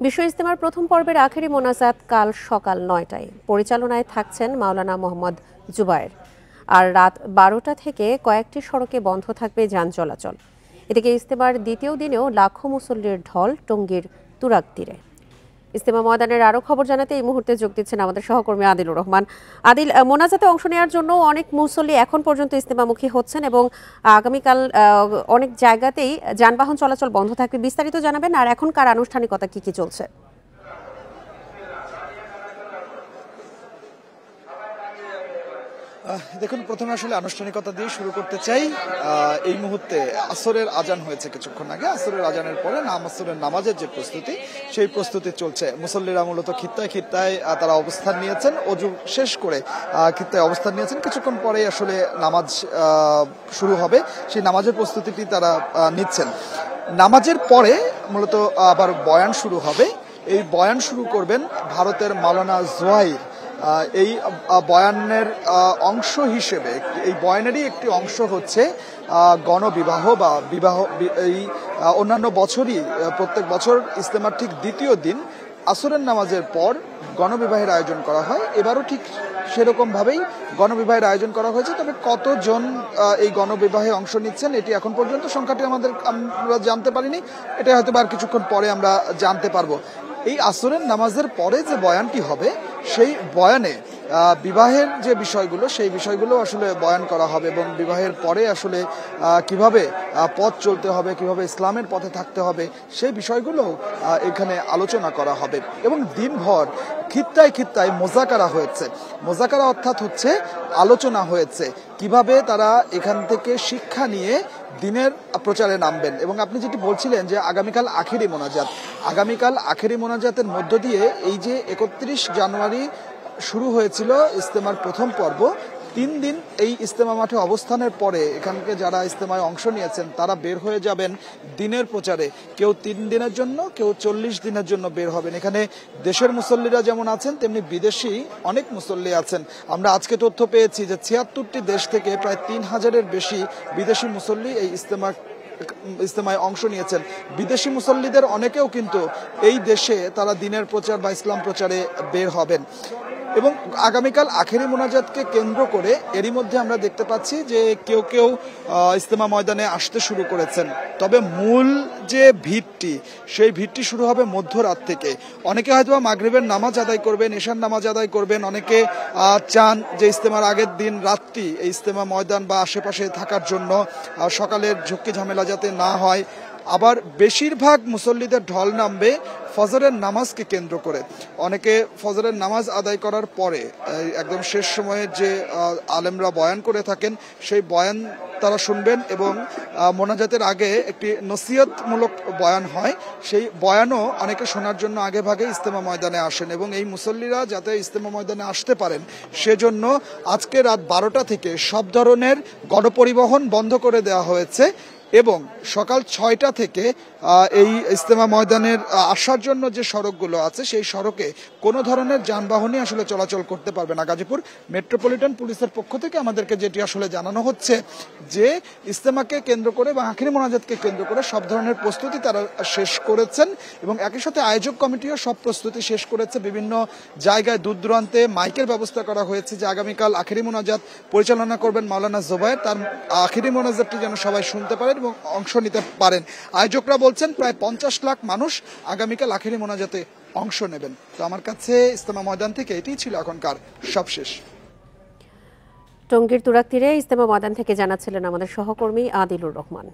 বিশ্ব ইজতেমার প্রথম পর্বের আখেরি মোনাজাত কাল সকাল ৯টায়। পরিচালনায় থাকছেন মাওলানা মোহাম্মদ জুবায়ের। আর রাত ১২টা থেকে কয়েকটি সড়কে বন্ধ থাকবে যান চলাচল। এদিকে ইজতেমার দ্বিতীয় দিনেও লাখো মুসল্লির ঢল টঙ্গীর তুরাগ তীরে। ইজতেমা ময়দানের আরও খবর জানাতে এই মুহূর্তে যোগ দিচ্ছেন আমাদের সহকর্মী আদিলুর রহমান। আদিল, মোনাজাতে অংশ নেওয়ার জন্য অনেক মুসল্লি এখন পর্যন্ত ইজতেমামুখী হচ্ছেন এবং আগামীকাল অনেক জায়গাতেই যানবাহন চলাচল বন্ধ থাকবে। বিস্তারিত জানাবেন, আর এখনকার আনুষ্ঠানিকতা কি কি চলছে? দেখুন, প্রথমে আসলে আনুষ্ঠানিকতা দিয়ে শুরু করতে চাই। এই মুহূর্তে আসরের আজান হয়েছে কিছুক্ষণ আগে। আসরের আজানের পরে আসরের নামাজের যে প্রস্তুতি, সেই প্রস্তুতি চলছে। মুসল্লিরা মূলত খিত্তায় খিত্তায় তারা অবস্থান নিয়েছেন, অজু শেষ করে খিত্তায় অবস্থান নিয়েছেন। কিছুক্ষণ পরেই আসলে নামাজ শুরু হবে, সেই নামাজের প্রস্তুতিটি তারা নিচ্ছেন। নামাজের পরে মূলত আবার বয়ান শুরু হবে। এই বয়ান শুরু করবেন ভারতের মাওলানা জুবায়ের। এই বয়ানের অংশ হিসেবে, এই বয়ানেরই একটি অংশ হচ্ছে গণবিবাহ বা বিবাহ। এই অন্যান্য বছরই প্রত্যেক বছর ইজতেমার ঠিক দ্বিতীয় দিন আসরের নামাজের পর গণবিবাহের আয়োজন করা হয়। এবারও ঠিক সেরকম ভাবেই গণবিবাহের আয়োজন করা হয়েছে। তবে কতজন এই গণবিবাহে অংশ নিচ্ছেন এটি এখন পর্যন্ত সংখ্যাটি আমরা জানতে পারিনি। এটা হয়তো আর কিছুক্ষণ পরে আমরা জানতে পারবো। এই আসরের নামাজের পরে যে বয়ানটি হবে, সেই বয়ানে বিবাহের যে বিষয়গুলো, সেই বিষয়গুলো আসলে বয়ান করা হবে এবং বিবাহের পরে আসলে কিভাবে পথ চলতে হবে, কিভাবে ইসলামের পথে থাকতে হবে, সেই বিষয়গুলো এখানে আলোচনা করা হবে। এবং দিনভর খিত্তায় খিত্তায় মোজাকারা হয়েছে। মোজাকারা অর্থাৎ হচ্ছে আলোচনা হয়েছে কিভাবে তারা এখান থেকে শিক্ষা নিয়ে দিনের প্রচারে নামবেন। এবং আপনি যেটি বলছিলেন যে আগামীকাল আখেরি মোনাজাত, আগামীকাল আখেরি মোনাজাতের মধ্য দিয়ে এই যে ৩১ জানুয়ারি শুরু হয়েছিল ইজতেমার প্রথম পর্ব, ৩ দিন এই ইজতেমা মাঠে অবস্থানের পরে এখানকে যারা ইজতেমায় অংশ নিয়েছেন তারা বের হয়ে যাবেন দিনের প্রচারে। কেউ ৩ দিনের জন্য, কেউ ৪০ দিনের জন্য বের হবেন। এখানে দেশের মুসল্লিরা যেমন আছেন, তেমনি বিদেশি অনেক মুসল্লি আছেন। আমরা আজকে তথ্য পেয়েছি যে ৭৬টি দেশ থেকে প্রায় ৩,০০০-এর বেশি বিদেশি মুসল্লি এই ইজতেমায় অংশ নিয়েছেন। বিদেশি মুসল্লিদের অনেকেও কিন্তু এই দেশে তারা দিনের প্রচার বা ইসলাম প্রচারে বের হবেন। এবং আগামীকাল আখেরি মোনাজাতকে কেন্দ্র করে এরই মধ্যে আমরা দেখতে পাচ্ছি যে কেউ কেউ ইজতেমা ময়দানে আসতে শুরু করেছেন। তবে মূল যে ভিড়টি, সেই ভিড়টি শুরু হবে মধ্যরাত থেকে। অনেকে হয়তো মাগরিবের নামাজ আদায় করবেন, এশার নামাজ আদায় করবেন। অনেকে চান যে ইজতেমার আগের দিন রাত্রি এই ইজতেমা ময়দান বা আশেপাশে থাকার জন্য, সকালের ঝক্কি ঝামেলা যাতে না হয়। আবার বেশিরভাগ মুসল্লিদের ঢল নামবে ফজরের নামাজকে কেন্দ্র করে। অনেকে ফজরের নামাজ আদায় করার পরে একদম শেষ সময়ে যে আলেমরা বয়ান করে থাকেন, সেই বয়ান তারা শুনবেন এবং মোনাজাতের আগে একটি নসিহতমূলক বয়ান হয়, সেই বয়ানও অনেকে শোনার জন্য আগে ভাগে ইজতেমা ময়দানে আসেন। এবং এই মুসল্লিরা যাতে ইজতেমা ময়দানে আসতে পারেন, সেজন্য আজকে রাত ১২টা থেকে সব ধরনের গণপরিবহন বন্ধ করে দেওয়া হয়েছে এবং সকাল ৬টা থেকে এই ইজতেমা ময়দানের আসার জন্য যে সড়কগুলো আছে, সেই সড়কে কোনো ধরনের যানবাহনই আসলে চলাচল করতে পারবে না। গাজীপুর মেট্রোপলিটন পুলিশের পক্ষ থেকে আমাদেরকে যেটি আসলে জানানো হচ্ছে যে ইজতেমাকে কেন্দ্র করে বা আখেরি মোনাজাতকে কেন্দ্র করে সব ধরনের প্রস্তুতি তারা শেষ করেছেন এবং একই সাথে আয়োজক কমিটিও সব প্রস্তুতি শেষ করেছে। বিভিন্ন জায়গায় দূর দূরান্তে মাইকের ব্যবস্থা করা হয়েছে যে আগামীকাল আখেরি মোনাজাত পরিচালনা করবেন মাওলানা জুবায়ের। তার আখেরি মোনাজাতটি যেন সবাই শুনতে পারেন এবং অংশ নিতে পারেন। আয়োজকরা বলছেন প্রায় ৫০ লাখ মানুষ আগামীকাল আখেরি মোনাজাতে অংশ নেবেন। তো আমার কাছে ইজতেমা ময়দান থেকে এটাই ছিল এখনকার সবশেষ। টঙ্গীর তুরাগ তীরে ইজতেমা ময়দান থেকে জানাচ্ছিলেন আমাদের সহকর্মী আদিলুর রহমান।